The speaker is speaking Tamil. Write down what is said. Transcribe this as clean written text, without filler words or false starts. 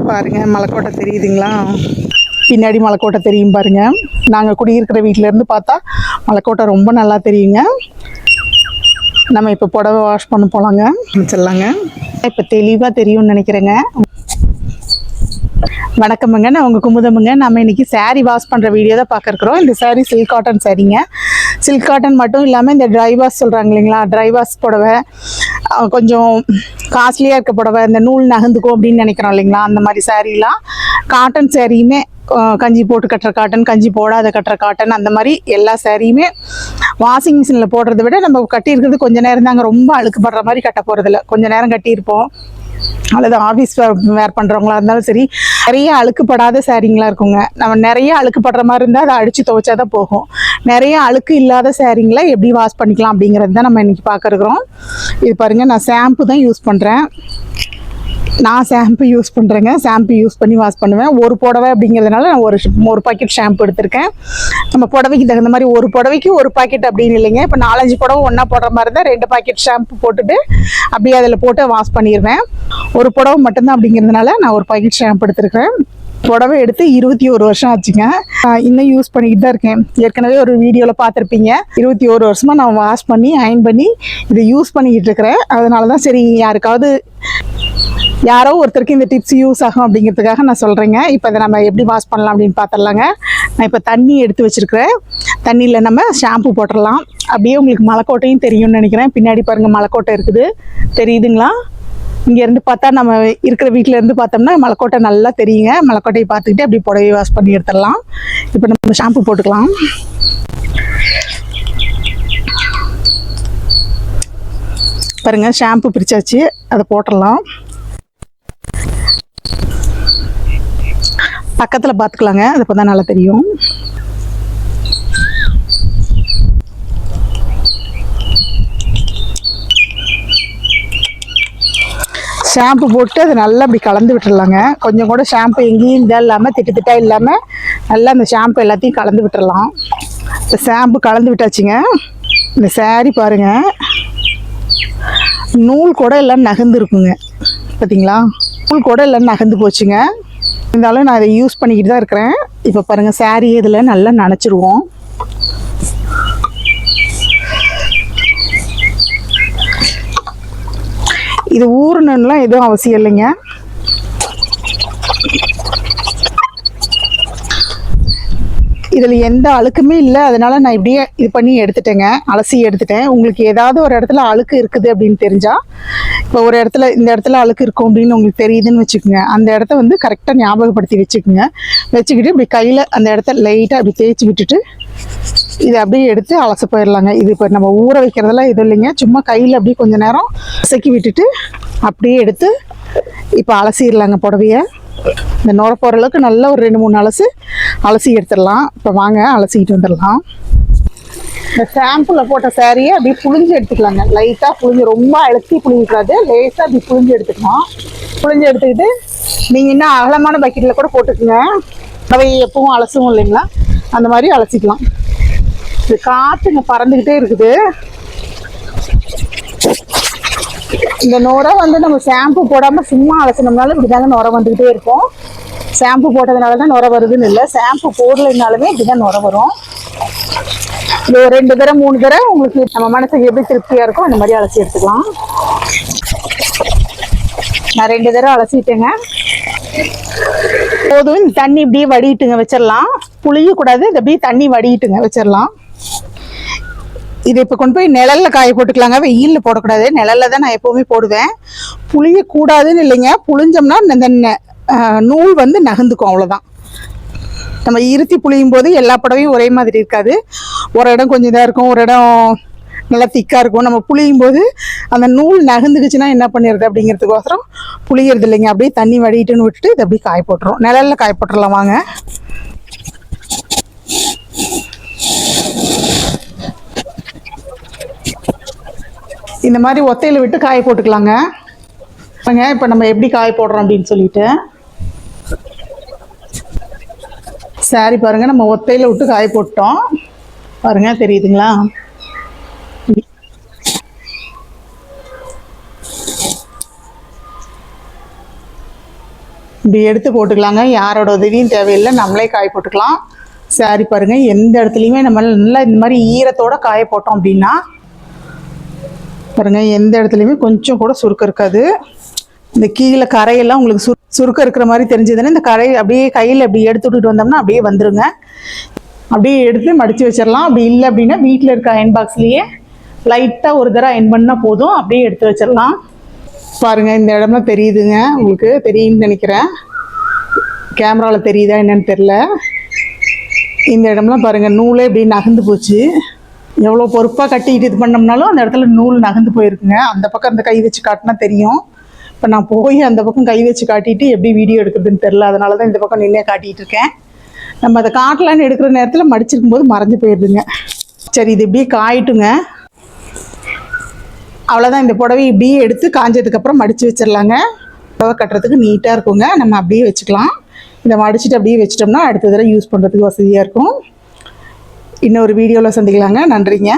பாருங்க மலைக்கோட்டை தெரியுதுங்களா? பின்னாடி மலைக்கோட்டை தெரியும் பாருங்க. நாங்கள் குடியிருக்கிற வீட்டிலேருந்து பார்த்தா மலைக்கோட்டை ரொம்ப நல்லா தெரியுங்க. நம்ம இப்போ புடவை வாஷ் பண்ண போகலாங்க. சொல்லலாங்க. இப்போ தெளிவாக தெரியும்னு நினைக்கிறேங்க. வணக்கமுங்க, நான் உங்கள் குமுதமுங்க. நம்ம இன்றைக்கி சாரீ வாஷ் பண்ணுற வீடியோ தான் பார்க்குறோம். இந்த சாரீ சில்க் காட்டன் சாரீங்க. சில்க் காட்டன் மட்டும் இல்லாமல் இந்த ட்ரை வாஷ் சொல்கிறாங்க இல்லைங்களா, ட்ரை வாஷ் புடவை, கொஞ்சம் காஸ்ட்லியாக இருக்க புடவை, இந்த நூல் நகர்ந்துக்கும் அப்படின்னு நினைக்கிறோம் இல்லைங்களா, அந்த மாதிரி சாரீலாம் காட்டன் சாரியுமே, கஞ்சி போட்டு கட்டுற காட்டன், கஞ்சி போடாத கட்டுற காட்டன், அந்த மாதிரி எல்லா சாரியுமே வாஷிங் மிஷினில் போடுறத விட நம்ம கட்டியிருக்கிறது கொஞ்சம் நேரம் தாங்க. ரொம்ப அழுக்குப்படுற மாதிரி கட்ட போகிறதில்ல, கொஞ்சம் நேரம் கட்டியிருப்போம். அல்லது ஆஃபீஸ் வேர் பண்ணுறவங்களா இருந்தாலும் சரி, நிறைய அழுக்குப்படாத சாரீங்களாக இருக்குங்க. நம்ம நிறைய அழுக்குப்படுற மாதிரி இருந்தால் அதை அடித்து துவைச்சா தான் போகும். நிறைய அழுக்கு இல்லாத சாரீங்களை எப்படி வாஷ் பண்ணிக்கலாம் அப்படிங்கிறது தான் நம்ம இன்றைக்கி பார்க்குறோம். இது பாருங்கள், நான் ஷாம்பு தான் யூஸ் பண்ணுறேன். ஷாம்பு யூஸ் பண்ணி வாஷ் பண்ணுவேன். ஒரு புடவை அப்படிங்கிறதுனால நான் ஒரு பாக்கெட் ஷாம்பு எடுத்திருக்கேன். நம்ம புடவைக்கு தகுந்த மாதிரி ஒரு புடவைக்கு ஒரு பாக்கெட் அப்படின்னு இல்லைங்க. இப்போ 4-5 புடவை ஒன்றா போடுற மாதிரி இருந்தால் 2 பாக்கெட் ஷாம்பு போட்டுட்டு அப்படியே அதில் போட்டு வாஷ் பண்ணிடுவேன். ஒரு புடவை மட்டும்தான் அப்படிங்கிறதுனால நான் ஒரு பாக்கெட் ஷாம்பு எடுத்திருக்கேன். புடவை எடுத்து 21 வருஷம் ஆச்சுங்க. இன்னும் யூஸ் பண்ணிக்கிட்டு தான் இருக்கேன். ஏற்கனவே ஒரு வீடியோவில் பார்த்துருப்பீங்க. 21 வருஷமாக நான் வாஷ் பண்ணி அயன் பண்ணி இதை யூஸ் பண்ணிக்கிட்டு இருக்கிறேன். அதனால தான் சரி, யாரோ ஒருத்தருக்கு இந்த டிப்ஸ் யூஸ் ஆகும் அப்படிங்கிறதுக்காக நான் சொல்கிறேங்க. இப்போ இதை நம்ம எப்படி வாஷ் பண்ணலாம் அப்படின்னு பார்த்துடலாங்க. நான் இப்போ தண்ணி எடுத்து வச்சுருக்கிறேன். தண்ணியில் நம்ம ஷாம்பு போட்டுடலாம். அப்படியே உங்களுக்கு மலைக்கோட்டையும் தெரியும்னு நினைக்கிறேன். பின்னாடி பாருங்கள் மலைக்கோட்டை இருக்குது, தெரியுதுங்களா? இங்கேருந்து பார்த்தா நம்ம இருக்கிற வீட்டிலேருந்து பார்த்தோம்னா மலைக்கோட்டை நல்லா தெரியுங்க. மலைக்கோட்டையை பார்த்துக்கிட்டு அப்படியே புடவை வாஷ் பண்ணி எடுத்துடலாம். இப்போ நம்ம ஷாம்பு போட்டுக்கலாம். பாருங்கள், ஷாம்பு பிரிச்சாச்சு, அதை போட்டுடலாம். பக்கத்தில் பார்த்துக்கலாங்க, அது இப்போ தான் நல்லா தெரியும். ஷாம்பு போட்டு அதை நல்லா அப்படி கலந்து விட்டுடலாங்க. கொஞ்சம் கூட ஷாம்பு எங்கேயும் இதாக இல்லாமல் திட்டா இல்லாமல் நல்லா அந்த ஷாம்பு எல்லாத்தையும் கலந்து விட்டுடலாம். இந்த ஷாம்பு கலந்து விட்டாச்சுங்க. இந்த சாரீ பாருங்கள், நூல் கூட எல்லாம் நகர்ந்து இருக்குங்க. பார்த்தீங்களா, நூல் கூட எல்லாம் நகர்ந்து போச்சுங்க. இருந்தாலும் நான் அதை யூஸ் பண்ணிக்கிட்டு தான் இருக்கிறேன். இப்போ பாருங்கள், சாரீ இதில் நல்லா நனைச்சிருவோம். இது ஊறணும்லாம் எதுவும் அவசியம் இல்லைங்க. இதில் எந்த அழுக்குமே இல்லை. அதனால் நான் இப்படியே இது பண்ணி எடுத்துட்டேங்க, அலசி எடுத்துட்டேன். உங்களுக்கு ஏதாவது ஒரு இடத்துல அழுக்கு இருக்குது அப்படின்னு தெரிஞ்சால், இப்போ ஒரு இடத்துல இந்த இடத்துல அழுக்கு இருக்கும் அப்படின்னு உங்களுக்கு தெரியுதுன்னு வச்சுக்கோங்க, அந்த இடத்த வந்து கரெக்டாக ஞாபகப்படுத்தி வச்சுக்கிட்டு இப்படி கையில் அந்த இடத்த லைட்டாக அப்படி தேய்ச்சி விட்டுட்டு இதை அப்படியே எடுத்து அலச போயிடலாங்க. இது இப்போ நம்ம ஊற வைக்கிறதெல்லாம் எதுவும் இல்லைங்க. சும்மா கையில் அப்படியே கொஞ்சம் நேரம் அசக்கி விட்டுட்டு அப்படியே எடுத்து இப்போ அலசிடலாங்க புடவையை. இந்த நுர போகிற அளவுக்கு நல்லா ஒரு 2-3 அலசி எடுத்துடலாம். இப்போ வாங்க அலசிக்கிட்டு வந்துடலாம். இந்த ஷாம்புல போட்ட சாரியை அப்படியே புழிஞ்சு எடுத்துக்கலாங்க. லைட்டாக புழிஞ்சு, ரொம்ப அழுத்தி புழிஞ்சிக்கூடாது, லேசாக அப்படி புழிஞ்சு எடுத்துக்கலாம். புழிஞ்சு எடுத்துக்கிட்டு நீங்கள் இன்னும் அகலமான பக்கெட்டில் கூட போட்டுக்குங்க. அவை எப்பவும் அலசுவோம் இல்லைங்களா, அந்த மாதிரி அலசிக்கலாம். இது காற்றுங்க பறந்துக்கிட்டே இருக்குது. இந்த நுரை வந்து நம்ம ஷாம்பு போடாமல் சும்மா அலசினோம்னாலும் இப்படி தாங்க நுரை வந்துக்கிட்டே இருக்கும். ஷாம்பு போட்டதுனால தான் நுரை வருதுன்னு இல்லை, ஷாம்பு போடலைனாலுமே இப்படி தான் நுரை வரும். இது ஒரு 2 தடவை 3 தடவை உங்களுக்கு நம்ம மனசுக்கு எப்படி திருப்தியாக இருக்கும் அந்த மாதிரி அலசி எடுத்துக்கலாம். நான் 2 தடவை அலசிட்டேங்க, போதும். இந்த தண்ணி இப்படியே வடிட்டுங்க வச்சிடலாம். புளியக்கூடாது, இது அப்படியே தண்ணி வடிட்டுங்க வச்சிடலாம். இது இப்போ கொண்டு போய் நிழலில் காய போட்டுக்கலாங்க. வெயிலில் போடக்கூடாது, நிழலில் தான் நான் எப்போவுமே போடுவேன். புளியக்கூடாதுன்னு இல்லைங்க, புளிஞ்சோம்னா இந்த நூல் வந்து நகர்ந்துக்கும், அவ்வளோதான். நம்ம இருத்தி புளியும் போது எல்லா புடவையும் ஒரே மாதிரி இருக்காது. ஒரு இடம் கொஞ்சம் இதாக இருக்கும், ஒரு இடம் நல்லா திக்காக இருக்கும். நம்ம புளியும் போது அந்த நூல் நகர்ந்துக்குச்சுன்னா என்ன பண்ணிடுறது அப்படிங்கிறதுக்கோசரம் புளியறது இல்லைங்க. அப்படியே தண்ணி வடிட்டுன்னு விட்டுட்டு இதை அப்படியே காய போட்டுரும். நிழலில் காய போட்டுடலாம் வாங்க. இந்த மாதிரி ஒத்தையில் விட்டு காய போட்டுக்கலாங்க. இப்போ நம்ம எப்படி காய போடுறோம் அப்படின்னு சொல்லிட்டு சாரி பாருங்கள், நம்ம ஒத்தையில் விட்டு காய போட்டோம். பாருங்கள், தெரியுதுங்களா? இப்படி எடுத்து போட்டுக்கலாங்க. யாரோட உதவியும் தேவையில்லை, நம்மளே காய போட்டுக்கலாம். சாரி பாருங்கள், எந்த இடத்துலையுமே நம்ம நல்லா இந்த மாதிரி ஈரத்தோடு காய போட்டோம் அப்படின்னா பாருங்கள், எந்த இடத்துலையுமே கொஞ்சம் கூட சுருக்கம் இருக்காது. இந்த கீழே கரையெல்லாம் உங்களுக்கு சுருக்கம் இருக்கிற மாதிரி தெரிஞ்சதுன்னா இந்த கரை அப்படியே கையில் அப்படி எடுத்து விட்டுட்டு வந்தோம்னா அப்படியே வந்துடுங்க. அப்படியே எடுத்து மடித்து வச்சிடலாம். அப்படி இல்லை அப்படின்னா வீட்டில் இருக்க அயன் பாக்ஸ்லேயே லைட்டாக ஒரு தடவை அயன் பண்ணால் போதும், அப்படியே எடுத்து வச்சிடலாம். பாருங்கள், இந்த இடம்லாம் தெரியுதுங்க, உங்களுக்கு தெரியும்னு நினைக்கிறேன். கேமராவில் தெரியுதா என்னன்னு தெரில. இந்த இடம்லாம் பாருங்கள், நூலே இப்படி நகர்ந்து போச்சு. எவ்வளோ பொறுப்பாக கட்டிக்கிட்டு இது பண்ணோம்னாலும் அந்த இடத்துல நூல் நகர்ந்து போயிருக்குங்க. அந்த பக்கம் அந்த கை வச்சு காட்டினா தெரியும். இப்போ நான் போய் அந்த பக்கம் கை வச்சு காட்டிட்டு எப்படி வீடியோ எடுக்கிறதுன்னு தெரில, அதனால தான் இந்த பக்கம் நின்னே காட்டிகிட்டு இருக்கேன். நம்ம அதை காட்டலான்னு எடுக்கிற நேரத்தில் மடிச்சிருக்கும் போது மறைஞ்சு போயிடுதுங்க. சரி, இது இப்படியே காயிட்டுங்க. அவ்வளோதான். இந்த புடவை இப்படியே எடுத்து காஞ்சதுக்கப்புறம் மடித்து வச்சிடலாங்க. புடவை கட்டுறதுக்கு நீட்டாக இருக்குங்க. நம்ம அப்படியே வச்சுக்கலாம். இதை மடிச்சுட்டு அப்படியே வச்சிட்டோம்னா அடுத்த தடவை யூஸ் பண்ணுறதுக்கு வசதியாக இருக்கும். இன்னொரு வீடியோவில் சந்திக்கலாங்க. நன்றிங்க.